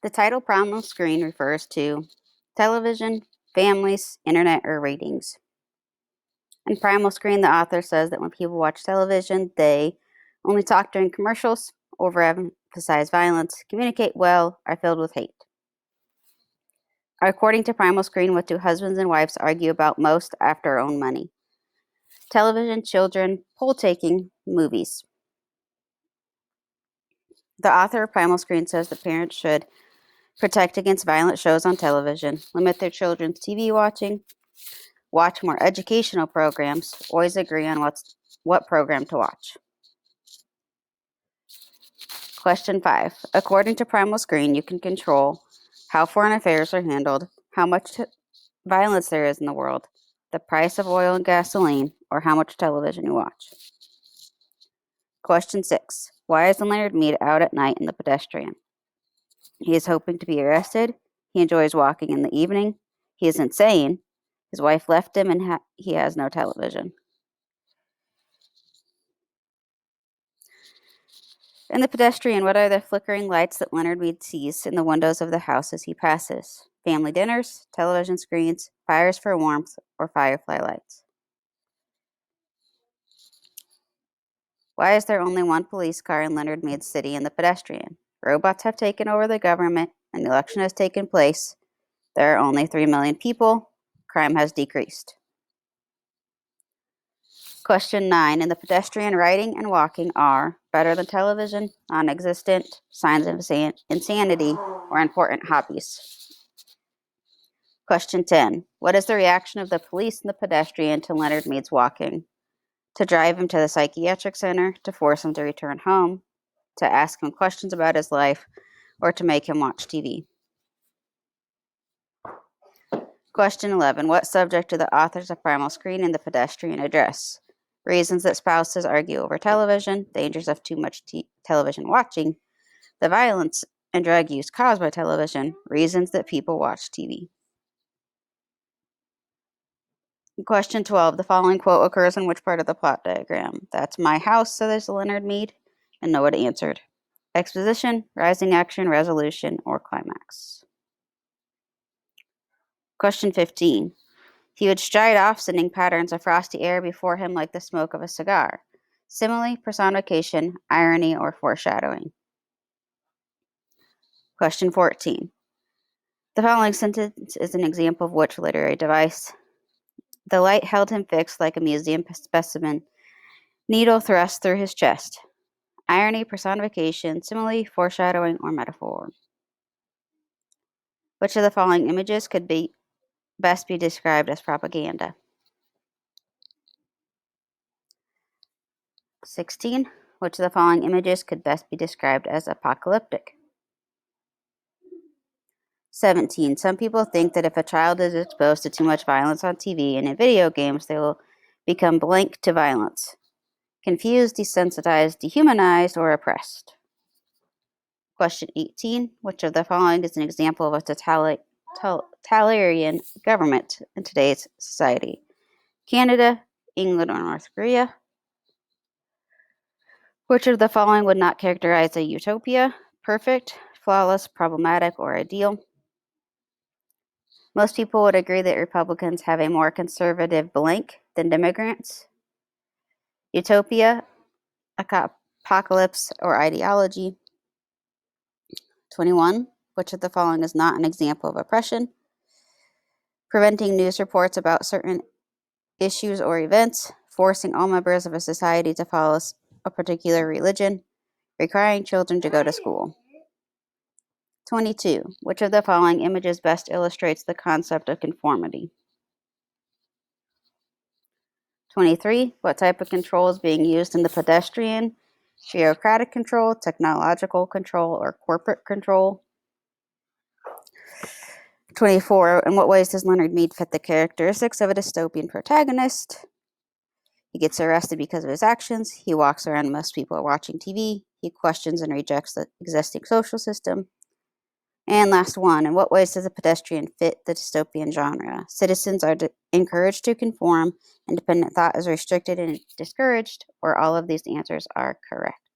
The title Primal screen refers to television, families, internet, or ratings. In Primal Screen, the author says that when people watch television, they only talk during commercials, overemphasize violence, communicate well, are filled with hate. According to Primal Screen, what do husbands and wives argue about most after our own money? Television, children, poll taking, movies. The author of Primal Screen says that parents should protect against violent shows on television, limit their children's TV watching, watch more educational programs, always agree on what program to watch. Question 5. According to Primal Screen, you can control how foreign affairs are handled, how much violence there is in the world, the price of oil and gasoline, or how much television you watch. Question 6. Why is Leonard Mead out at night in the Pedestrian? He is hoping to be arrested. He enjoys walking in the evening. He is insane. His wife left him and he has no television. In the Pedestrian, what are the flickering lights that Leonard Mead sees in the windows of the house as he passes? Family dinners, television screens, fires for warmth, or firefly lights? Why is there only one police car in Leonard Mead's city in the Pedestrian? Robots have taken over the government. An election has taken place. There are only 3 million people. Crime has decreased. Question 9. In the Pedestrian, writing and walking are better than television, non-existent, signs of insanity, or important hobbies. Question 10. What is the reaction of the police and the Pedestrian to Leonard Mead's walking? To drive him to the psychiatric center, to force him to return home, to ask him questions about his life, or to make him watch TV? Question 11. What subject do the authors of Primal Screen and the Pedestrian address? Reasons that spouses argue over television, dangers of too much television watching, the violence and drug use caused by television, reasons that people watch TV. Question 12. The following quote occurs in which part of the plot diagram? That's my house, says Leonard Mead, and no one answered. Exposition, rising action, resolution, or climax. Question 15. He would stride off, sending patterns of frosty air before him like the smoke of a cigar. Simile, personification, irony, or foreshadowing. Question 14. The following sentence is an example of which literary device? The light held him fixed like a museum specimen, needle thrust through his chest. Irony, personification, simile, foreshadowing, or metaphor. Which of the following images could best be described as propaganda? 16. Which of the following images could best be described as apocalyptic? 17. Some people think that if a child is exposed to too much violence on TV and in video games, they will become blank to violence, confused, desensitized, dehumanized, or oppressed. Question 18. Which of the following is an example of a totalitarian government in today's society? Canada, England, or North Korea? Which of the following would not characterize a utopia? Perfect, flawless, problematic, or ideal? Most people would agree that Republicans have a more conservative blank than Democrats. Utopia, apocalypse, or ideology. 21. Which of the following is not an example of oppression? Preventing news reports about certain issues or events, forcing all members of a society to follow a particular religion, requiring children to go to school. 22. Which of the following images best illustrates the concept of conformity? 23. What type of control is being used in the Pedestrian? Bureaucratic control, technological control, or corporate control? 24. In what ways does Leonard Mead fit the characteristics of a dystopian protagonist? He gets arrested because of his actions. He walks around most people are watching TV. He questions and rejects the existing social system. And last one, in what ways does a Pedestrian fit the dystopian genre? Citizens are encouraged to conform, independent thought is restricted and discouraged, or all of these answers are correct.